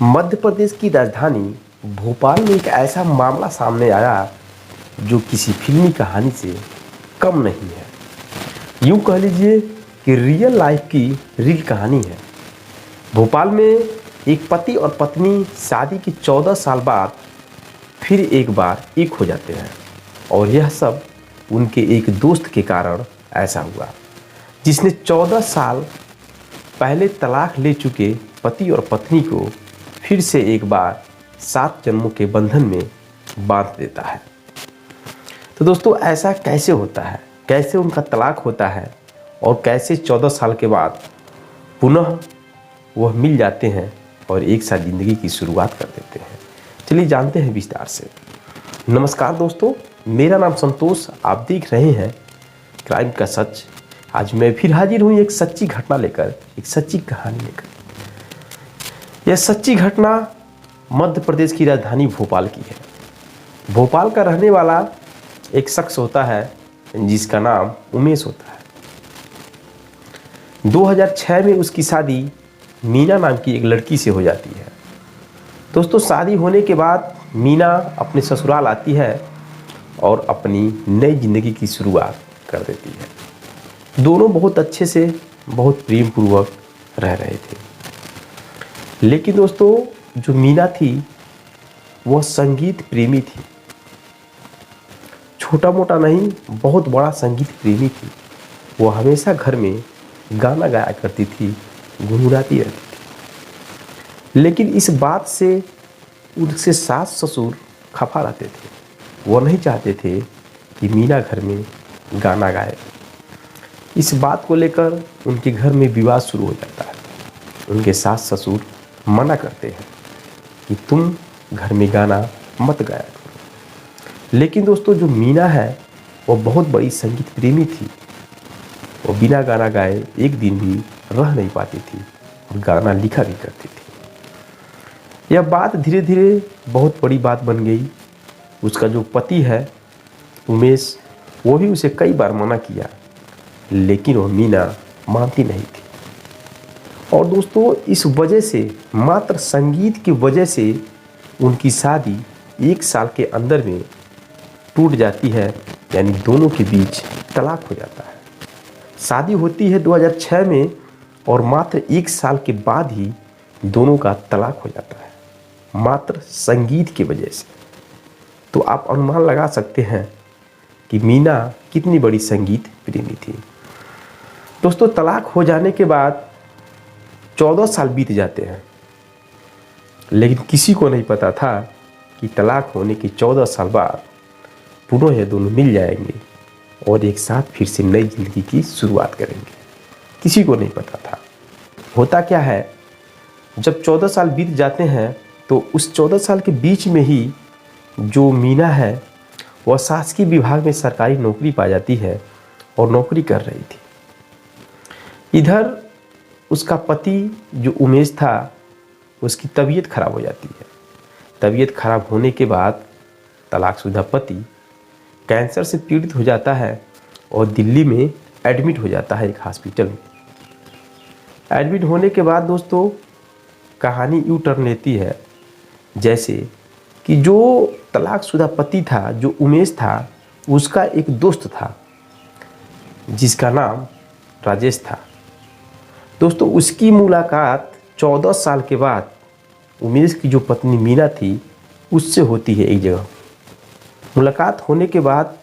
मध्य प्रदेश की राजधानी भोपाल में एक ऐसा मामला सामने आया जो किसी फिल्मी कहानी से कम नहीं है। यूँ कह लीजिए कि रियल लाइफ की रियल कहानी है। भोपाल में एक पति और पत्नी शादी के 14 साल बाद फिर एक बार एक हो जाते हैं और यह सब उनके एक दोस्त के कारण ऐसा हुआ, जिसने 14 साल पहले तलाक ले चुके पति और पत्नी को फिर से एक बार 7 जन्मों के बंधन में बांध देता है। तो दोस्तों, ऐसा कैसे होता है, कैसे उनका तलाक होता है और कैसे 14 साल के बाद पुनः वह मिल जाते हैं और एक साथ ज़िंदगी की शुरुआत कर देते हैं। चलिए जानते हैं विस्तार से। नमस्कार दोस्तों, मेरा नाम संतोष, आप देख रहे हैं क्राइम का सच। आज मैं फिर हाजिर हूँ एक सच्ची घटना लेकर, एक सच्ची कहानी लेकर। यह सच्ची घटना मध्य प्रदेश की राजधानी भोपाल की है। भोपाल का रहने वाला एक शख्स होता है जिसका नाम उमेश होता है। 2006 में उसकी शादी मीना नाम की एक लड़की से हो जाती है। दोस्तों, शादी होने के बाद मीना अपने ससुराल आती है और अपनी नई ज़िंदगी की शुरुआत कर देती है। दोनों बहुत अच्छे से, बहुत प्रेम पूर्वक रह रहे थे। लेकिन दोस्तों, जो मीना थी वह संगीत प्रेमी थी। छोटा मोटा नहीं, बहुत बड़ा संगीत प्रेमी थी। वो हमेशा घर में गाना गाया करती थी, गुनगुनाती रहती थी। लेकिन इस बात से उसके सास ससुर खफा रहते थे। वो नहीं चाहते थे कि मीना घर में गाना गाए। इस बात को लेकर उनके घर में विवाद शुरू हो जाता है। उनके सास ससुर मना करते हैं कि तुम घर में गाना मत गाया करो। लेकिन दोस्तों, जो मीना है वो बहुत बड़ी संगीत प्रेमी थी। वो बिना गाना गाए एक दिन भी रह नहीं पाती थी और गाना लिखा भी करती थी। यह बात धीरे धीरे बहुत बड़ी बात बन गई। उसका जो पति है उमेश, वो भी उसे कई बार मना किया, लेकिन वह मीना मानती नहीं थी। और दोस्तों, इस वजह से, मात्र संगीत की वजह से उनकी शादी 1 साल के अंदर में टूट जाती है, यानी दोनों के बीच तलाक हो जाता है। शादी होती है 2006 में और मात्र 1 साल के बाद ही दोनों का तलाक हो जाता है, मात्र संगीत की वजह से। तो आप अनुमान लगा सकते हैं कि मीना कितनी बड़ी संगीत प्रेमी थी। दोस्तों, तलाक हो जाने के बाद 14 साल बीत जाते हैं, लेकिन किसी को नहीं पता था कि तलाक होने के 14 साल बाद पुनः ये दोनों मिल जाएंगे और एक साथ फिर से नई ज़िंदगी की शुरुआत करेंगे। किसी को नहीं पता था। होता क्या है, जब 14 साल बीत जाते हैं तो उस 14 साल के बीच में ही जो मीना है वह शासकीय विभाग में सरकारी नौकरी पा जाती है और नौकरी कर रही थी। इधर उसका पति जो उमेश था, उसकी तबीयत खराब हो जाती है। तबीयत खराब होने के बाद तलाकशुदा पति कैंसर से पीड़ित हो जाता है और दिल्ली में एडमिट हो जाता है एक हॉस्पिटल में। एडमिट होने के बाद दोस्तों, कहानी यू टर्न लेती है जैसे कि जो तलाकशुदा पति था, जो उमेश था, उसका एक दोस्त था जिसका नाम राजेश था। दोस्तों, उसकी मुलाकात 14 साल के बाद उमेश की जो पत्नी मीना थी उससे होती है एक जगह। मुलाकात होने के बाद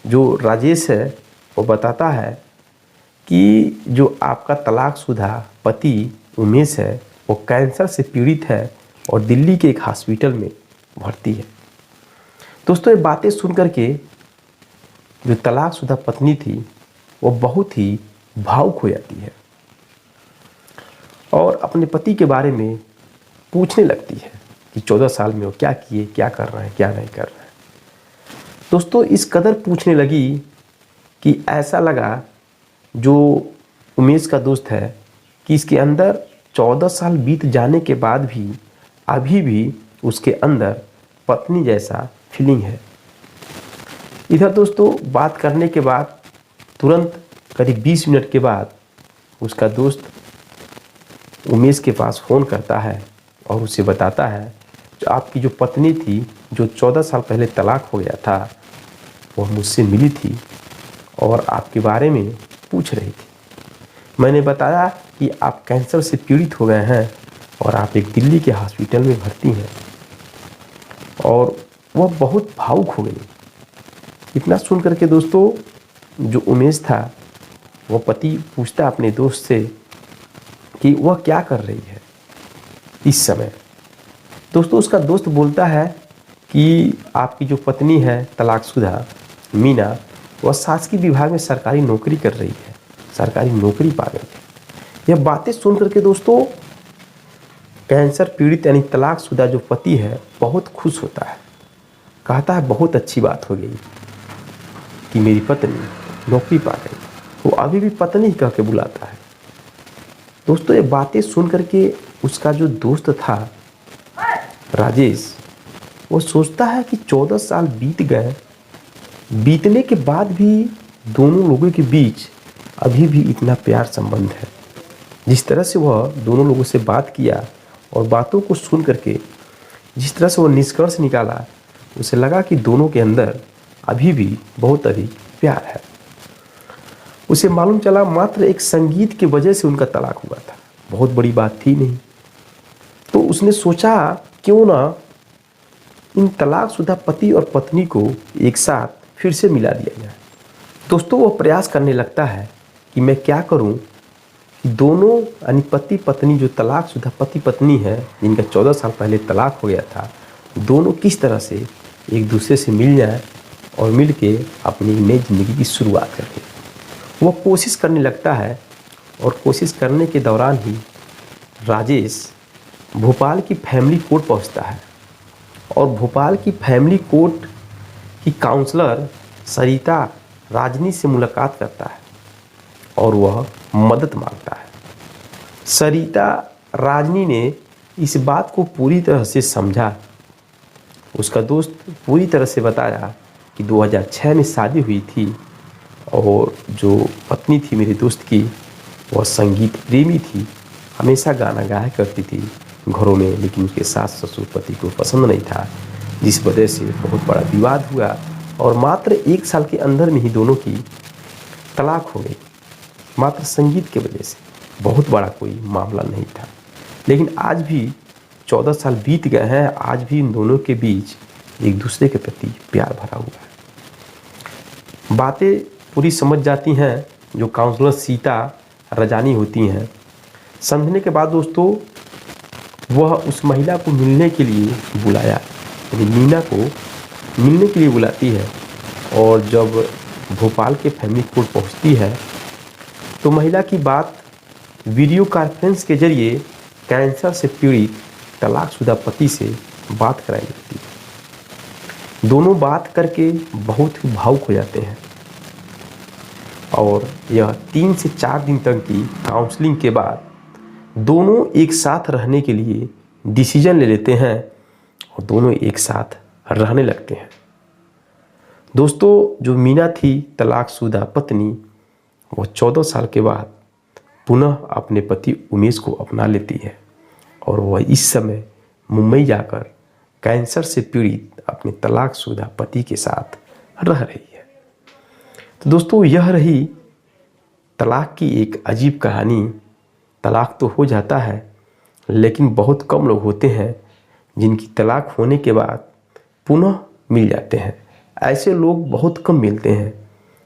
जो राजेश है वो बताता है कि जो आपका तलाकशुदा पति उमेश है वो कैंसर से पीड़ित है और दिल्ली के एक हॉस्पिटल में भर्ती है। दोस्तों, ये बातें सुनकर के जो तलाकशुदा पत्नी थी वो बहुत ही भावुक हो जाती है और अपने पति के बारे में पूछने लगती है कि 14 साल में वो क्या किए, क्या कर रहे हैं, क्या नहीं कर रहे हैं। दोस्तों, इस कदर पूछने लगी कि ऐसा लगा जो उमेश का दोस्त है कि इसके अंदर 14 साल बीत जाने के बाद भी अभी भी उसके अंदर पत्नी जैसा फीलिंग है। इधर दोस्तों, बात करने के बाद तुरंत करीब 20 मिनट के बाद उसका दोस्त उमेश के पास फ़ोन करता है और उसे बताता है जो आपकी जो पत्नी थी, जो 14 साल पहले तलाक हो गया था, वह मुझसे मिली थी और आपके बारे में पूछ रही थी। मैंने बताया कि आप कैंसर से पीड़ित हो गए हैं और आप एक दिल्ली के हॉस्पिटल में भर्ती हैं। और वह बहुत भावुक हो गई। इतना सुन करके दोस्तों, जो उमेश था, वह पति पूछता अपने दोस्त से कि वह क्या कर रही है इस समय। दोस्तों, उसका दोस्त बोलता है कि आपकी जो पत्नी है तलाकशुदा मीना, वह शासकीय विभाग में सरकारी नौकरी कर रही है, सरकारी नौकरी पा गई है। यह बातें सुन करके दोस्तों, कैंसर पीड़ित यानी तलाकशुदा जो पति है बहुत खुश होता है। कहता है बहुत अच्छी बात हो गई कि मेरी पत्नी नौकरी पा गई। वो अभी भी पत्नी ही कह के बुलाता है। दोस्तों, ये बातें सुन करके उसका जो दोस्त था राजेश, वो सोचता है कि 14 साल बीत गए, बीतने के बाद भी दोनों लोगों के बीच अभी भी इतना प्यार संबंध है। जिस तरह से वह दोनों लोगों से बात किया और बातों को सुन करके जिस तरह से वह निष्कर्ष निकाला, उसे लगा कि दोनों के अंदर अभी भी बहुत अधिक प्यार है। उसे मालूम चला मात्र एक संगीत की वजह से उनका तलाक हुआ था, बहुत बड़ी बात थी नहीं। तो उसने सोचा क्यों ना इन तलाकशुदा पति और पत्नी को एक साथ फिर से मिला दिया जाए। दोस्तों, वो प्रयास करने लगता है कि मैं क्या करूं कि दोनों यानी पति पत्नी जो तलाकशुदा पति पत्नी है, जिनका 14 साल पहले तलाक हो गया था, दोनों किस तरह से एक दूसरे से मिल जाएं और मिल के अपनी नई ज़िंदगी की शुरुआत करें। वो कोशिश करने लगता है और कोशिश करने के दौरान ही राजेश भोपाल की फैमिली कोर्ट पहुंचता है और भोपाल की फैमिली कोर्ट की काउंसलर सरिता राजनी से मुलाकात करता है और वह मदद मांगता है। सरिता राजनी ने इस बात को पूरी तरह से समझा। उसका दोस्त पूरी तरह से बताया कि 2006 में शादी हुई थी और जो पत्नी थी मेरे दोस्त की, वह संगीत प्रेमी थी, हमेशा गाना गाया करती थी घरों में, लेकिन उसके सास ससुर पति को पसंद नहीं था, जिस वजह से बहुत बड़ा विवाद हुआ और मात्र 1 साल के अंदर में ही दोनों की तलाक हो गई, मात्र संगीत की वजह से। बहुत बड़ा कोई मामला नहीं था, लेकिन आज भी 14 साल बीत गए हैं, आज भी इन दोनों के बीच एक दूसरे के प्रति प्यार भरा हुआ है। बातें पूरी समझ जाती हैं जो काउंसलर सीता रजानी होती हैं। समझने के बाद दोस्तों, वह उस महिला को मिलने के लिए बुलाया, यानी मीना को मिलने के लिए बुलाती है। और जब भोपाल के फैमिली कोर्ट पहुंचती है तो महिला की बात वीडियो कॉन्फ्रेंस के जरिए कैंसर से पीड़ित तलाकशुदा पति से बात कराई जाती है। दोनों बात करके बहुत ही भावुक हो जाते हैं और यह 3 से 4 दिन तक की काउंसलिंग के बाद दोनों एक साथ रहने के लिए डिसीजन ले लेते हैं और दोनों एक साथ रहने लगते हैं। दोस्तों, जो मीना थी तलाकशुदा पत्नी, वह 14 साल के बाद पुनः अपने पति उमेश को अपना लेती है और वह इस समय मुंबई जाकर कैंसर से पीड़ित अपने तलाकशुदा पति के साथ रह रही है। तो दोस्तों, यह रही तलाक की एक अजीब कहानी। तलाक तो हो जाता है, लेकिन बहुत कम लोग होते हैं जिनकी तलाक होने के बाद पुनः मिल जाते हैं। ऐसे लोग बहुत कम मिलते हैं,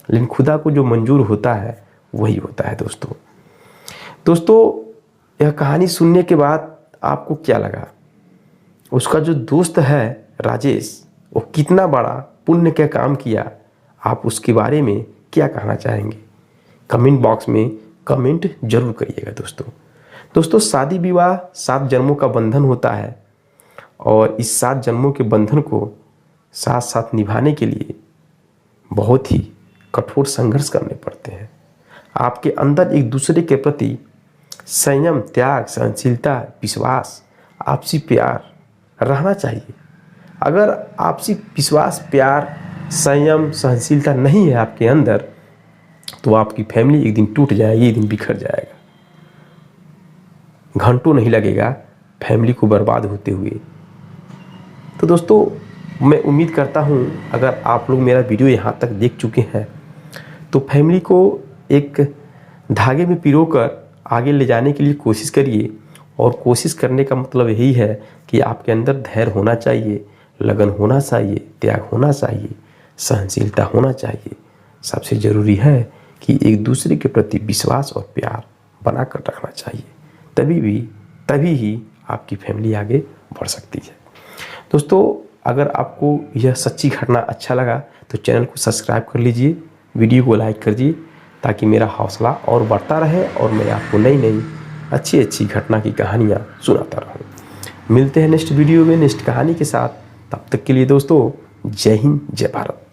लेकिन खुदा को जो मंजूर होता है वही होता है। दोस्तों, यह कहानी सुनने के बाद आपको क्या लगा? उसका जो दोस्त है राजेश, वो कितना बड़ा पुण्य का काम किया, आप उसके बारे में क्या कहना चाहेंगे? कमेंट बॉक्स में कमेंट जरूर करिएगा। दोस्तों, शादी विवाह 7 जन्मों का बंधन होता है और इस 7 जन्मों के बंधन को साथ साथ निभाने के लिए बहुत ही कठोर संघर्ष करने पड़ते हैं। आपके अंदर एक दूसरे के प्रति संयम, त्याग, सहनशीलता, विश्वास, आपसी प्यार रहना चाहिए। अगर आपसी विश्वास, प्यार, संयम, सहनशीलता नहीं है आपके अंदर, तो आपकी फैमिली एक दिन टूट जाएगी, एक दिन बिखर जाएगा। घंटों नहीं लगेगा, फैमिली को बर्बाद होते हुए। तो दोस्तों, मैं उम्मीद करता हूँ अगर आप लोग मेरा वीडियो यहाँ तक देख चुके हैं तो फैमिली को एक धागे में पिरोकर आगे ले जाने के लिए कोशिश करिए। और कोशिश करने का मतलब यही है कि आपके अंदर धैर्य होना चाहिए, लगन होना चाहिए, त्याग होना चाहिए, सहनशीलता होना चाहिए। सबसे ज़रूरी है कि एक दूसरे के प्रति विश्वास और प्यार बना कर रखना चाहिए। तभी ही आपकी फैमिली आगे बढ़ सकती है। दोस्तों, अगर आपको यह सच्ची घटना अच्छा लगा तो चैनल को सब्सक्राइब कर लीजिए, वीडियो को लाइक कर दीजिए ताकि मेरा हौसला और बढ़ता रहे और मैं आपको नई नई अच्छी घटना की कहानियाँ सुनाता रहूँ। मिलते हैं नेक्स्ट वीडियो में नेक्स्ट कहानी के साथ। तब तक के लिए दोस्तों, जय हिंद, जय भारत।